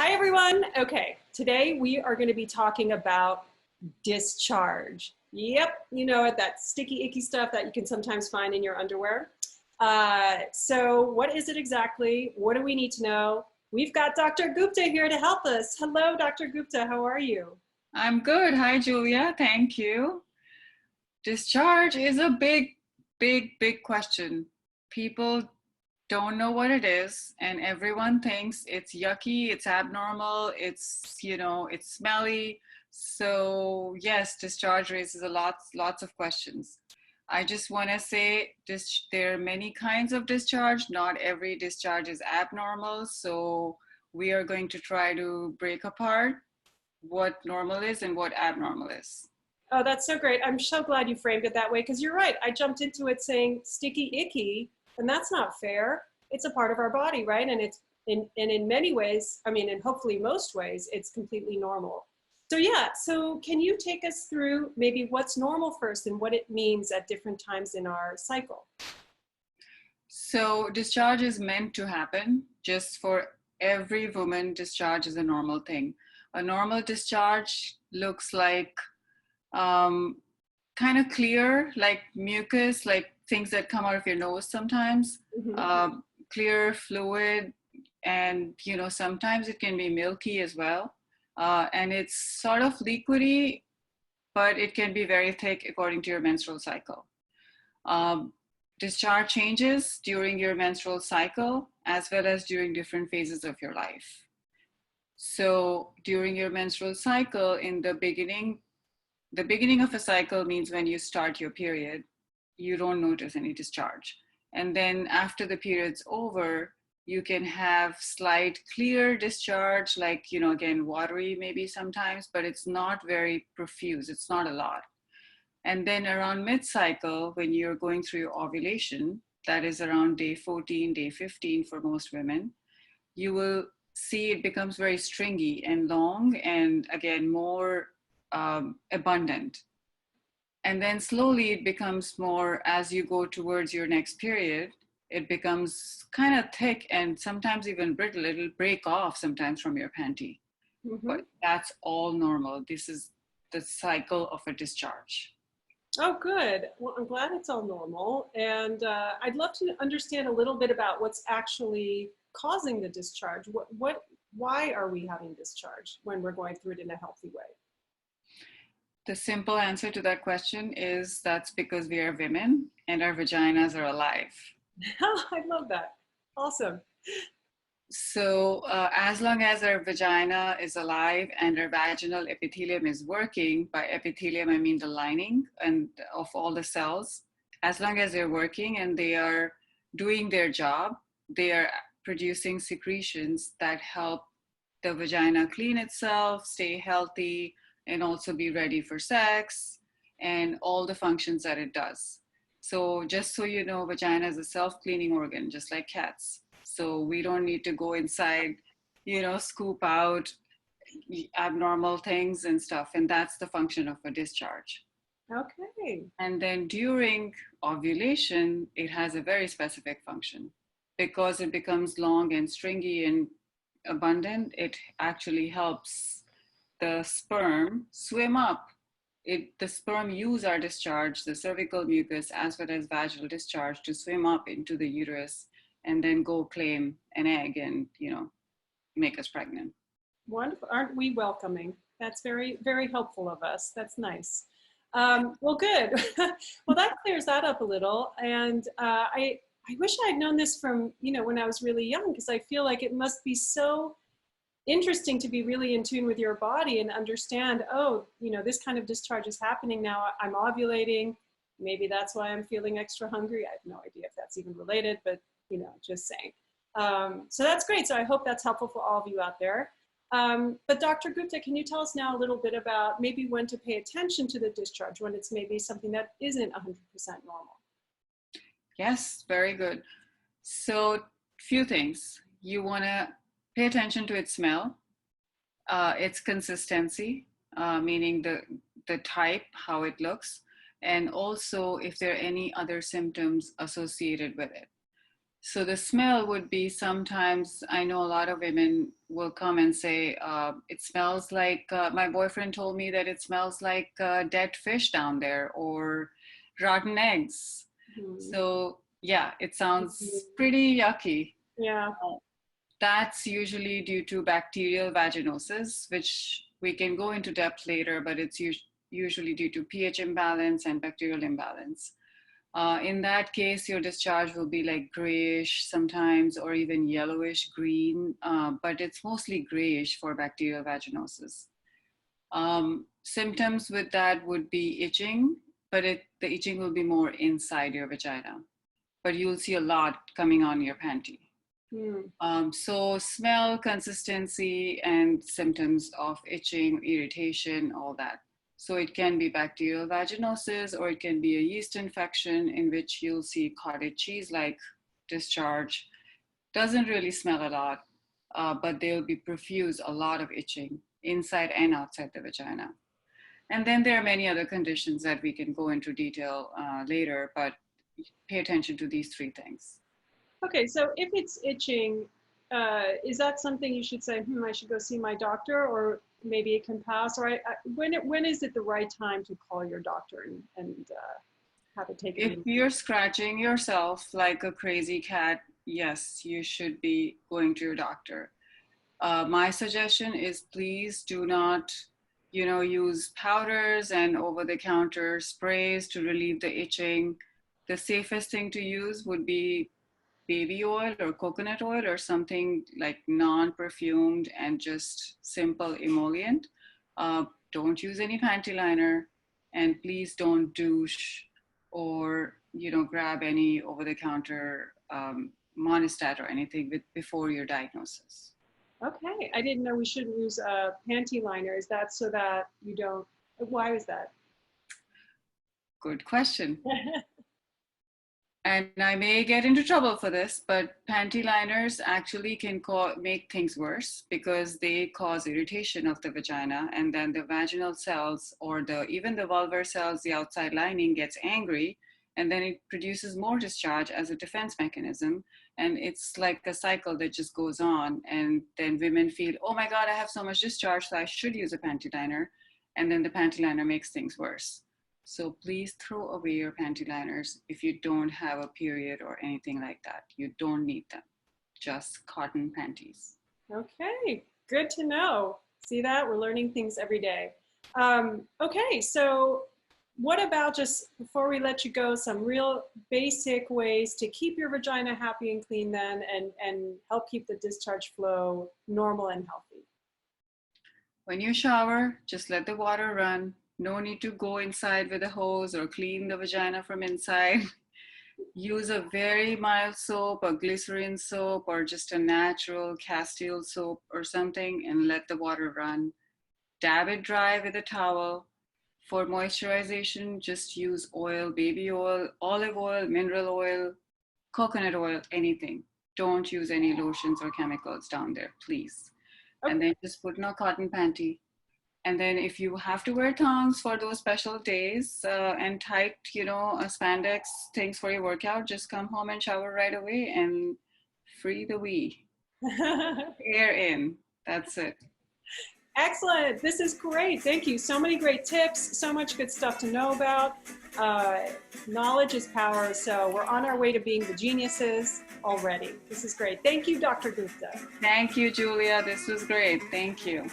Hi, everyone. Okay, today we are going to be talking about discharge. Yep, you know it, that sticky, icky stuff that you can sometimes find in your underwear. So what is it exactly? What do we need to know? We've got Dr. Gupta here to help us. Hello, Dr. Gupta. How are you? I'm good. Hi, Julia. Thank you. Discharge is a big question. People don't know what it is, and everyone thinks it's yucky, it's abnormal, it's smelly. So yes, discharge raises lots of questions. I just want to say there are many kinds of discharge. Not every discharge is abnormal. So we are going to try to break apart what normal is and what abnormal is. Oh, that's so great. I'm so glad you framed it that way because you're right. I jumped into it saying sticky, icky, and that's not fair. It's a part of our body, right? And it's in many ways, I mean, and hopefully most ways, it's completely normal. So yeah, so can you take us through maybe what's normal first and what it means at different times in our cycle? So discharge is meant to happen just for every woman. Discharge is a normal thing. A normal discharge looks like kind of clear, like mucus, like things that come out of your nose sometimes, clear fluid, and sometimes it can be milky as well. And it's sort of liquidy, but it can be very thick according to your menstrual cycle. Um, Discharge changes during your menstrual cycle as well as during different phases of your life. So during your menstrual cycle, in the beginning of a cycle means when you start your period, you don't notice any discharge. And then after the period's over, you can have slight clear discharge, like, again, watery maybe sometimes, but it's not very profuse. It's not a lot. And then around mid-cycle, when you're going through your ovulation, that is around day 14, day 15 for most women, you will see it becomes very stringy and long and again, more abundant. And then slowly it becomes more, as you go towards your next period, it becomes kind of thick and sometimes even brittle. It'll break off sometimes from your panty. But that's all normal. This is the cycle of a discharge. Oh, good. Well, I'm glad it's all normal. And I'd love to understand a little bit about what's actually causing the discharge. Why are we having discharge when we're going through it in a healthy way? The simple answer to that question is that's because we are women and our vaginas are alive. I love that. Awesome. So as long as our vagina is alive and our vaginal epithelium is working, by epithelium I mean the lining and of all the cells, as long as they're working and they are doing their job, they are producing secretions that help the vagina clean itself, stay healthy, and also be ready for sex and all the functions that it does. So just so you know, vagina is a self-cleaning organ, just like cats. So we don't need to go inside, scoop out abnormal things and stuff. And that's the function of a discharge. Okay. And then during ovulation, it has a very specific function. Because it becomes long and stringy and abundant, it actually helps the sperm swim up. The sperm use our discharge, the cervical mucus, as well as vaginal discharge to swim up into the uterus and then go claim an egg and, make us pregnant. Wonderful. Aren't we welcoming? That's very, very helpful of us. That's nice. Well, good. Well, that clears that up a little. And I wish I had known this from, when I was really young, because I feel like it must be so interesting to be really in tune with your body and understand, oh, this kind of discharge is happening now. I'm ovulating. Maybe that's why I'm feeling extra hungry. I have no idea if that's even related, but, just saying. So that's great. So I hope that's helpful for all of you out there. But Dr. Gupta, can you tell us now a little bit about maybe when to pay attention to the discharge, when it's maybe something that isn't 100% normal? Yes, very good. So few things. You want to pay attention to its smell, its consistency, meaning the type, how it looks, and also if there are any other symptoms associated with it. So the smell would be sometimes, I know a lot of women will come and say, it smells like, my boyfriend told me that it smells like dead fish down there or rotten eggs. Mhm. So yeah, it sounds Mhm. pretty yucky. Yeah. That's usually due to bacterial vaginosis, which we can go into depth later, but it's usually due to pH imbalance and bacterial imbalance. In that case, your discharge will be like grayish sometimes or even yellowish green, but it's mostly grayish for bacterial vaginosis. Symptoms with that would be itching, but the itching will be more inside your vagina, but you'll see a lot coming on your panty. Mm. So smell, consistency, and symptoms of itching, irritation, all that. So it can be bacterial vaginosis, or it can be a yeast infection in which you'll see cottage cheese-like discharge. Doesn't really smell a lot, but there'll be profuse, a lot of itching inside and outside the vagina. And then there are many other conditions that we can go into detail later, but pay attention to these three things. Okay, so if it's itching, is that something you should say, I should go see my doctor, or maybe it can pass? Or when is it the right time to call your doctor and have it taken? If you're scratching yourself like a crazy cat, yes, you should be going to your doctor. My suggestion is please do not, use powders and over-the-counter sprays to relieve the itching. The safest thing to use would be baby oil or coconut oil or something like non-perfumed and just simple emollient. Don't use any panty liner, and please don't douche or grab any over-the-counter Monistat or anything before your diagnosis. Okay, I didn't know we shouldn't use a panty liner. Is that so that you don't? Why is that? Good question. And I may get into trouble for this, but panty liners actually can make things worse because they cause irritation of the vagina, and then the vaginal cells or even the vulvar cells, the outside lining, gets angry, and then it produces more discharge as a defense mechanism. And it's like a cycle that just goes on. And then women feel, oh my God, I have so much discharge, so I should use a panty liner. And then the panty liner makes things worse. So please throw away your panty liners if you don't have a period or anything like that. You don't need them. Just cotton panties. Okay, good to know. See that? We're learning things every day. Okay, so what about, just before we let you go, some real basic ways to keep your vagina happy and clean then, and help keep the discharge flow normal and healthy? When you shower, just let the water run. No need to go inside with a hose or clean the vagina from inside. Use a very mild soap, a glycerin soap, or just a natural Castile soap or something, and let the water run. Dab it dry with a towel. For moisturization, just use oil, baby oil, olive oil, mineral oil, coconut oil, anything. Don't use any lotions or chemicals down there, please. Okay. And then just put in a cotton panty. And then if you have to wear thongs for those special days and tight, spandex things for your workout, just come home and shower right away and free the wee. Air in. That's it. Excellent. This is great. Thank you. So many great tips, so much good stuff to know about. Knowledge is power. So we're on our way to being the geniuses already. This is great. Thank you, Dr. Gupta. Thank you, Julia. This was great. Thank you.